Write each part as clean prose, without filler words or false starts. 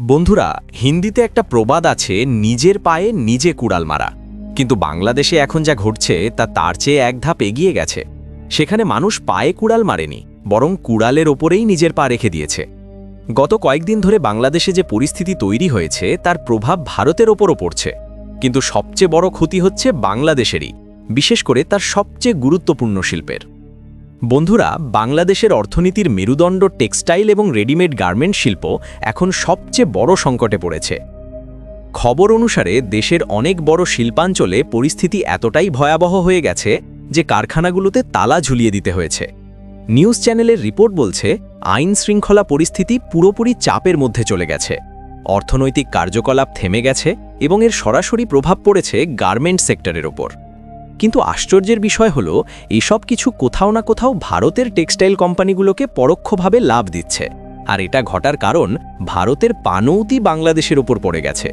বন্ধুরা, হিন্দিতে একটা প্রবাদ আছে, নিজের পায়ে নিজে কুড়াল মারা। কিন্তু বাংলাদেশে এখন যা ঘটছে তা তার চেয়ে এক ধাপ এগিয়ে গেছে। সেখানে মানুষ পায়ে কুড়াল মারেনি, বরং কুড়ালের ওপরেই নিজের পা রেখে দিয়েছে। গত কয়েকদিন ধরে বাংলাদেশে যে পরিস্থিতি তৈরি হয়েছে তার প্রভাব ভারতের ওপরও পড়ছে। কিন্তু সবচেয়ে বড় ক্ষতি হচ্ছে বাংলাদেশেরই, বিশেষ করে তার সবচেয়ে গুরুত্বপূর্ণ শিল্পের। বন্ধুরা, বাংলাদেশের অর্থনীতির মেরুদণ্ড টেক্সটাইল এবং রেডিমেড গার্মেন্ট শিল্প এখন সবচেয়ে বড় সংকটে পড়েছে। খবর অনুসারে দেশের অনেক বড় শিল্পাঞ্চলে পরিস্থিতি এতটাই ভয়াবহ হয়ে গেছে যে কারখানাগুলোতে তালা ঝুলিয়ে দিতে হয়েছে। নিউজ চ্যানেলের রিপোর্ট বলছে, আইন শৃঙ্খলা পরিস্থিতি পুরোপুরি চাপের মধ্যে চলে গেছে, অর্থনৈতিক কার্যকলাপ থেমে গেছে এবং এর সরাসরি প্রভাব পড়েছে গার্মেন্ট সেক্টরের ওপর। কিন্তু আশ্চর্যের বিষয় হলো, এসব কিছু কোথাও না কোথাও ভারতের টেক্সটাইল কোম্পানিগুলোকে পরোক্ষভাবে লাভ দিচ্ছে। আর এটা ঘটার কারণ ভারতের পানৌতি বাংলাদেশের ওপর পড়ে গেছে।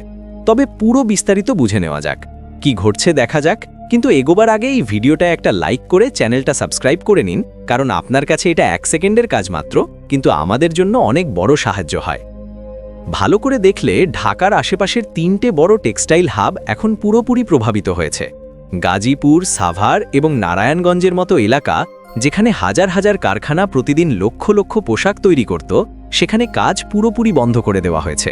তবে পুরো বিস্তারিত বুঝে নেওয়া যাক, কি ঘটছে দেখা যাক। কিন্তু এগোবার আগে এই ভিডিওটা একটা লাইক করে চ্যানেলটা সাবস্ক্রাইব করে নিন, কারণ আপনার কাছে এটা 1 সেকেন্ডের কাজ মাত্র, কিন্তু আমাদের জন্য অনেক বড় সাহায্য হয়। ভালো করে দেখলে ঢাকার আশেপাশের 3টে বড় টেক্সটাইল হাব এখন পুরোপুরি প্রভাবিত হয়েছে। গাজীপুর, সাভার এবং নারায়ণগঞ্জের মতো এলাকা, যেখানে হাজার হাজার কারখানা প্রতিদিন লক্ষ লক্ষ পোশাক তৈরি করত, সেখানে কাজ পুরোপুরি বন্ধ করে দেওয়া হয়েছে।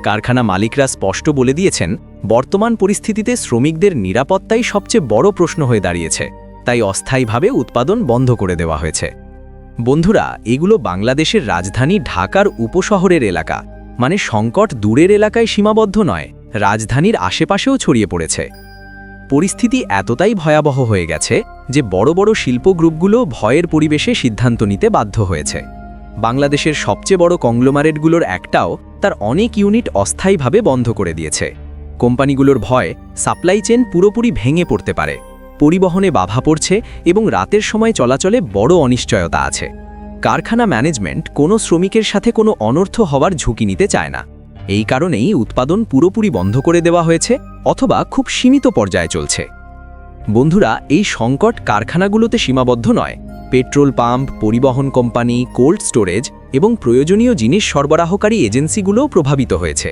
কারখানা মালিকরা স্পষ্ট বলে দিয়েছেন, বর্তমান পরিস্থিতিতে শ্রমিকদের নিরাপত্তাই সবচেয়ে বড় প্রশ্ন হয়ে দাঁড়িয়েছে, তাই অস্থায়ীভাবে উৎপাদন বন্ধ করে দেওয়া হয়েছে। বন্ধুরা, এগুলো বাংলাদেশের রাজধানী ঢাকার উপশহরের এলাকা, মানে সংকট দূরের এলাকায় সীমাবদ্ধ নয়, রাজধানীর আশেপাশেও ছড়িয়ে পড়েছে। পরিস্থিতি এতটাই ভয়াবহ হয়ে গেছে যে বড় বড় শিল্প গ্রুপগুলো ভয়ের পরিবেশে সিদ্ধান্ত নিতে বাধ্য হয়েছে। বাংলাদেশের সবচেয়ে বড় কংগ্লোমারেটগুলোর একটাও তার অনেক ইউনিট অস্থায়ীভাবে বন্ধ করে দিয়েছে। কোম্পানিগুলোর ভয়, সাপ্লাই চেইন পুরোপুরি ভেঙে পড়তে পারে, পরিবহনে বাধা পড়ছে এবং রাতের সময় চলাচলে বড় অনিশ্চয়তা আছে। কারখানা ম্যানেজমেন্ট কোনো শ্রমিকের সাথে কোনো অনর্থ হওয়ার ঝুঁকি নিতে চায় না। এই কারণেই উৎপাদন পুরোপুরি বন্ধ করে দেওয়া হয়েছে অথবা খুব সীমিত পর্যায়ে চলছে। বন্ধুরা, এই সংকট কারখানাগুলোতে সীমাবদ্ধ নয়। পেট্রোল পাম্প, পরিবহন কোম্পানি, কোল্ড স্টোরেজ এবং প্রয়োজনীয় জিনিস সরবরাহকারী এজেন্সিগুলোও প্রভাবিত হয়েছে।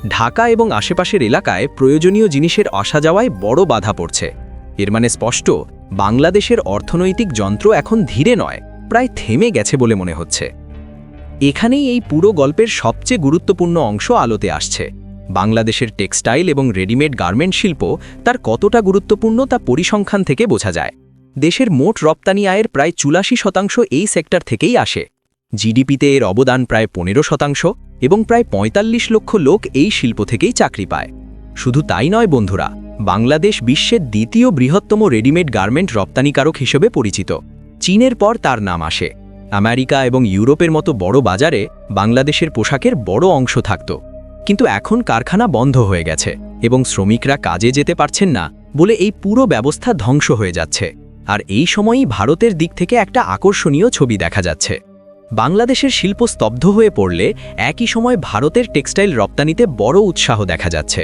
ঢাকা এবং আশেপাশের এলাকায় প্রয়োজনীয় জিনিসের আসা যাওয়ায় বড় বাধা পড়ছে। এর মানে স্পষ্ট, বাংলাদেশের অর্থনৈতিক যন্ত্র এখন ধীরে নয়, প্রায় থেমে গেছে বলে মনে হচ্ছে। এখানেই এই পুরো গল্পের সবচেয়ে গুরুত্বপূর্ণ অংশ আলোতে আসছে। বাংলাদেশের টেক্সটাইল এবং রেডিমেড গার্মেন্ট শিল্প তার কতটা গুরুত্বপূর্ণ তা পরিসংখ্যান থেকে বোঝা যায়। দেশের মোট রপ্তানি আয়ের প্রায় 84% এই সেক্টর থেকেই আসে। জিডিপিতে এর অবদান প্রায় 15% এবং প্রায় 45 লক্ষ লোক এই শিল্প থেকেই চাকরি পায়। শুধু তাই নয় বন্ধুরা, বাংলাদেশ বিশ্বের দ্বিতীয় বৃহত্তম রেডিমেড গার্মেন্ট রপ্তানিকারক হিসেবে পরিচিত। চীনের পর তার নাম আসে। আমেরিকা এবং ইউরোপের মতো বড় বাজারে বাংলাদেশের পোশাকের বড় অংশ থাকত। কিন্তু এখন কারখানা বন্ধ হয়ে গেছে এবং শ্রমিকরা কাজে যেতে পারছেন না বলে এই পুরো ব্যবস্থা ধ্বংস হয়ে যাচ্ছে। আর এই সময়ই ভারতের দিক থেকে একটা আকর্ষণীয় ছবি দেখা যাচ্ছে। বাংলাদেশের শিল্প স্তব্ধ হয়ে পড়লে একই সময় ভারতের টেক্সটাইল রপ্তানিতে বড় উৎসাহ দেখা যাচ্ছে।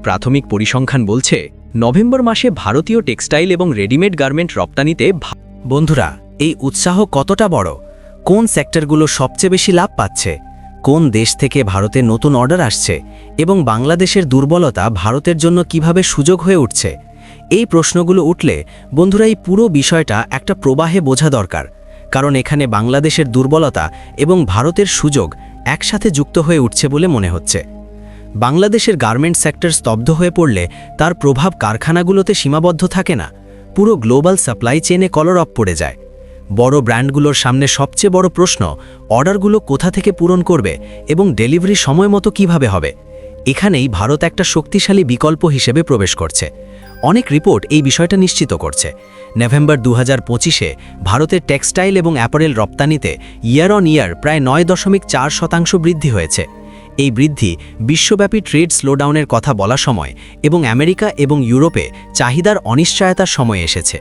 প্রাথমিক পরিসংখ্যান বলছে, নভেম্বর মাসে ভারতীয় টেক্সটাইল এবং রেডিমেড গার্মেন্ট রপ্তানিতে। বন্ধুরা, এই উৎসাহ কতটা বড়? কোন সেক্টরগুলো সবচেয়ে বেশি লাভ পাচ্ছে? কোন দেশ থেকে ভারতে নতুন অর্ডার আসছে এবং বাংলাদেশের দুর্বলতা ভারতের জন্য কিভাবে সুযোগ হয়ে উঠছে? এই প্রশ্নগুলো উঠলে বন্ধুরা, এই পুরো বিষয়টা একটা প্রবাহে বোঝা দরকার, কারণ এখানে বাংলাদেশের দুর্বলতা এবং ভারতের সুযোগ একসাথে যুক্ত হয়ে উঠছে বলে মনে হচ্ছে। বাংলাদেশের গার্মেন্ট সেক্টর স্তব্ধ হয়ে পড়লে তার প্রভাব কারখানাগুলোতে সীমাবদ্ধ থাকে না, পুরো গ্লোবাল সাপ্লাই চেইনে কলরব পড়ে যায়। বড় ব্র্যান্ডগুলোর সামনে সবচেয়ে বড় প্রশ্ন, অর্ডারগুলো কোথা থেকে পূরণ করবে এবং ডেলিভারি সময় মতো কীভাবে হবে। এখানেই ভারত একটা শক্তিশালী বিকল্প হিসেবে প্রবেশ করছে। অনেক রিপোর্ট এই বিষয়টা নিশ্চিত করছে। নভেম্বর 2025-এ ভারতের টেক্সটাইল এবং অ্যাপারেল রপ্তানিতে ইয়ার অন ইয়ার প্রায় 9.4% বৃদ্ধি হয়েছে। এই বৃদ্ধি বিশ্বব্যাপী ট্রেড স্লোডাউনের কথা বলা সময় এবং আমেরিকা এবং ইউরোপে চাহিদার অনিশ্চয়তার সময় এসেছে।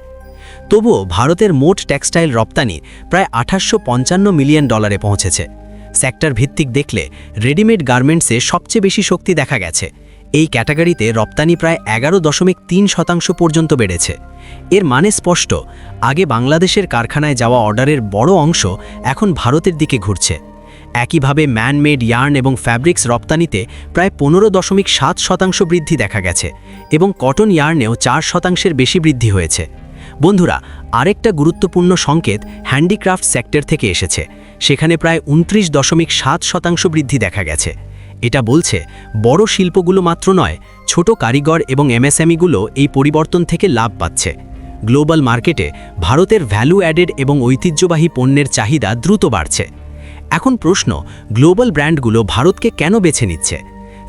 তবুও ভারতের মোট টেক্সটাইল রপ্তানি প্রায় $855 মিলিয়ন পৌঁছেছে। সেক্টর ভিত্তিক দেখলে রেডিমেড গার্মেন্টসে সবচেয়ে বেশি শক্তি দেখা গেছে। এই ক্যাটাগরিতে রপ্তানি প্রায় 11.3% পর্যন্ত বেড়েছে। এর মানে স্পষ্ট, আগে বাংলাদেশের কারখানায় যাওয়া অর্ডারের বড় অংশ এখন ভারতের দিকে ঘুরছে। একইভাবে ম্যানমেড ইয়ার্ন এবং ফ্যাব্রিক্স রপ্তানিতে প্রায় 15.7% বৃদ্ধি দেখা গেছে এবং কটন ইয়ার্নেও 4% বেশি বৃদ্ধি হয়েছে। বন্ধুরা, আরেকটা গুরুত্বপূর্ণ সংকেত হ্যান্ডিক্রাফট সেক্টর থেকে এসেছে। সেখানে প্রায় 29.7% বৃদ্ধি দেখা গেছে। এটা বলছে বড় শিল্পগুলো মাত্র নয়, ছোট কারিগর এবং এমএসএমইগুলো এই পরিবর্তন থেকে লাভ পাচ্ছে। গ্লোবাল মার্কেটে ভারতের ভ্যালু অ্যাডেড এবং ঐতিহ্যবাহী পণ্যের চাহিদা দ্রুত বাড়ছে। এখন প্রশ্ন, গ্লোবাল ব্র্যান্ডগুলো ভারতকে কেন বেছে নিচ্ছে?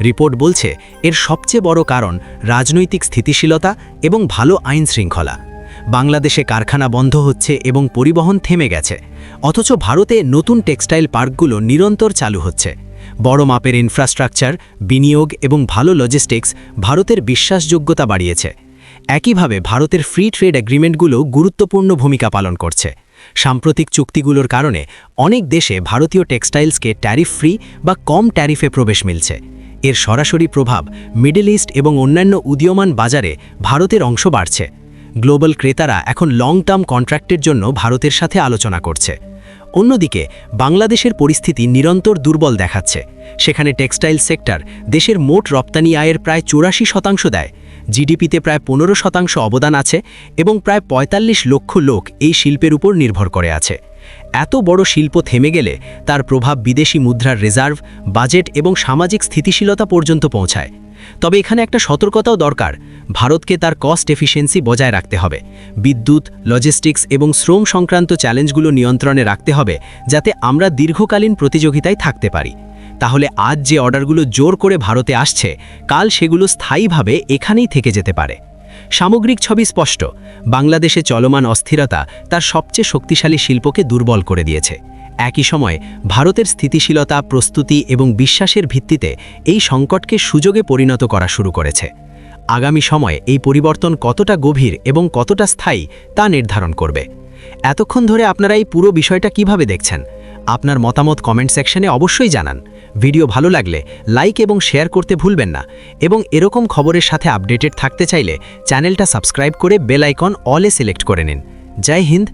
রিপোর্ট বলছে এর সবচেয়ে বড় কারণ রাজনৈতিক স্থিতিশীলতা এবং ভালো আইন শৃঙ্খলা। বাংলাদেশে কারখানা বন্ধ হচ্ছে এবং পরিবহন থেমে গেছে, অথচ ভারতে নতুন টেক্সটাইল পার্কগুলো নিরন্তর চালু হচ্ছে। বড় মাপের ইনফ্রাস্ট্রাকচার, বিনিয়োগ এবং ভালো লজিস্টিক্স ভারতের বিশ্বাসযোগ্যতা বাড়িয়েছে। একইভাবে ভারতের ফ্রি ট্রেড এগ্রিমেন্টগুলো গুরুত্বপূর্ণ ভূমিকা পালন করছে। সাম্প্রতিক চুক্তিগুলোর কারণে অনেক দেশে ভারতীয় টেক্সটাইলসকে ট্যারিফ ফ্রি বা কম ট্যারিফে প্রবেশ মিলছে। এর সরাসরি প্রভাব মিডল ইস্ট এবং অন্যান্য উদীয়মান বাজারে ভারতের অংশ বাড়ছে। গ্লোবাল ক্রেতারা এখন লং টার্ম কন্ট্রাক্টের জন্য ভারতের সাথে আলোচনা করছে। অন্যদিকে বাংলাদেশের পরিস্থিতি নিরন্তর দুর্বল দেখাচ্ছে। সেখানে টেক্সটাইল সেক্টর দেশের মোট রপ্তানি আয়ের প্রায় 84% দেয়, জিডিপিতে প্রায় 15% অবদান আছে এবং প্রায় 45 লক্ষ লোক এই শিল্পের উপর নির্ভর করে আছে। এত বড় শিল্প থেমে গেলে তার প্রভাব বিদেশি মুদ্রার রিজার্ভ, বাজেট এবং সামাজিক স্থিতিশীলতা পর্যন্ত পৌঁছায়। তবে এখানে একটা সতর্কতাও দরকার। ভারতকে তার কস্ট এফিসিয়েন্সি বজায় রাখতে হবে। বিদ্যুৎ, লজিস্টিক্স এবং শ্রম সংক্রান্ত চ্যালেঞ্জগুলো নিয়ন্ত্রণে রাখতে হবে, যাতে আমরা দীর্ঘকালীন প্রতিযোগিতায় থাকতে পারি। তাহলে আজ যে অর্ডারগুলো জোর করে ভারতে আসছে, কাল সেগুলো স্থায়ীভাবে এখানেই থেকে যেতে পারে। সামগ্রিক ছবি স্পষ্ট। বাংলাদেশে চলমান অস্থিরতা তার সবচেয়ে শক্তিশালী শিল্পকে দুর্বল করে দিয়েছে। একই সময়ে ভারতের স্থিতিশীলতা, প্রস্তুতি এবং বিশ্বাসের ভিত্তিতে এই সংকটকে সুযোগে পরিণত করা শুরু করেছে। আগামী সময়ে এই পরিবর্তন কতটা গভীর এবং কতটা স্থায়ী তা নির্ধারণ করবে। এতক্ষণ ধরে আপনারা এই পুরো বিষয়টা কিভাবে দেখছেন? আপনার মতামত কমেন্ট সেকশনে অবশ্যই জানান। ভিডিও ভালো লাগলে লাইক এবং শেয়ার করতে ভুলবেন না, এবং এরকম খবরের সাথে আপডেটেড থাকতে চাইলে চ্যানেলটা সাবস্ক্রাইব করে বেল আইকন অলে সিলেক্ট করে নিন। জয় হিন্দ।